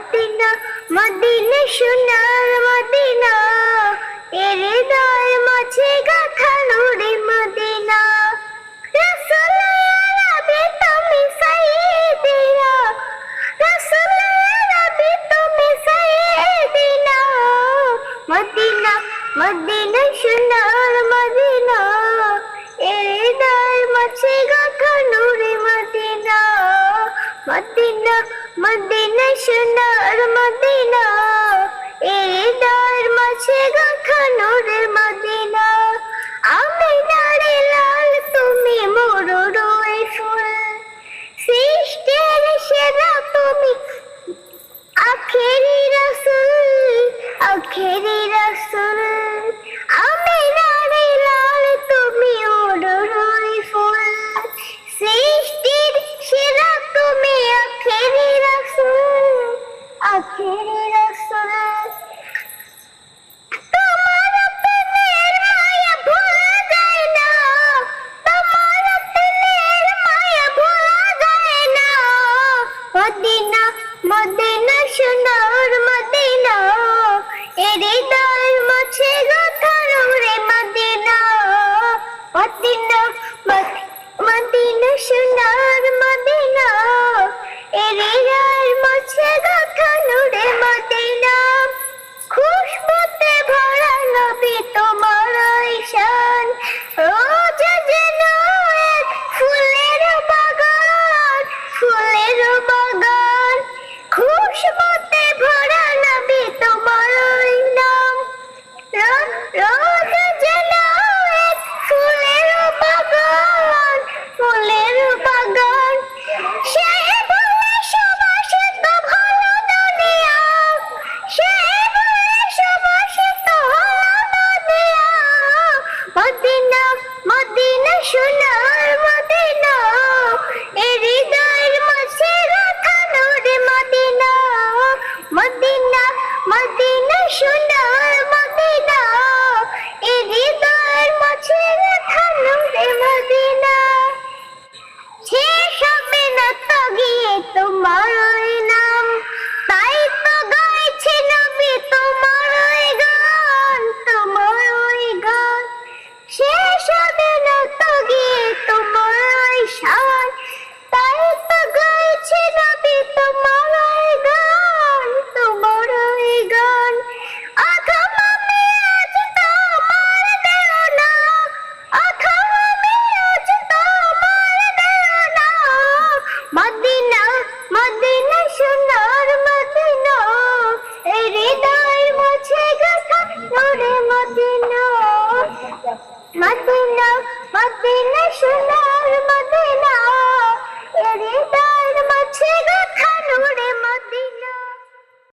Medina Medina সোনার Medina এর হৃদয় মাঝে গাথা নূরে মদিনা রাসূল ইয়া রাব্বি তুমি সাইয়্যিদিনা রাসূল ইয়া রাব্বি তুমি সাইয়্যিদিনা মদিনা মদিনা সোনার মদিনা এর হৃদয় মাঝে গাথা নূরে মদিনা মদিনা মদিনা সোনার মদিনা এর হৃদয়ের মাঝে গাথা নূরের মদিনা আমিনারে লাল তুমি মরুরই ফুল সৃষ্টির সেরা তুমি আখেরি রাসূল আমিনারে লাল তুমি মরুরই ফুল সৃষ্টির সেরা তুমি আখেরি রাসূল তোমার প্রেমের মায়া ভোলা যায় না তোমার প্রেমের মায়া ভোলা যায় না মদিনা মদিনা সোনার মদিনা এর হৃদয়ের মাঝে গাথা নূরে মদিনা মদিনা মদিনা সোনার মদিনা এর হৃদয়ের মাঝে গাথা নূরে মদিনা খুশবুতে ভরা নবী তোমার ঈশান রোজ যেন এক ফুলের বাগান খুশবুতে ভরা নবী তোমার নাম রোজ যেন এক ফুলের বাগান সে বলে সুবাসিত ভালো দুনিয়া সে বলে সুবাসিত ভালো দুনিয়া মদিনা মদিনা সোনার মদিনা এর হৃদয়ের মাঝে গাথা নূরে মদিনা মদিনা মদিনা সোনার মদিনা এর হৃদয়ের মাঝে গাথা নূরে মদিনা শেষ হবে না তো গিয়ে তোমার ওই নাম তাই তো গাইছে নবী তোমার ওই গান শেষ হবে না তো গিয়ে তোমার ওই শান তাই তো গাইছে নবী তোমার ওই গান অথবা আমি আজ তোমার দেও না অথবা আমি আজ তোমার দেও না মদিনা মদিনা সোনার মদিনা এর হৃদয়ের মাঝে গাথা নূরে মদিনা মদিনা মদিনা সোনার মদিনা এর হৃদয়ের মাঝে গাথা নূরে মদিনা।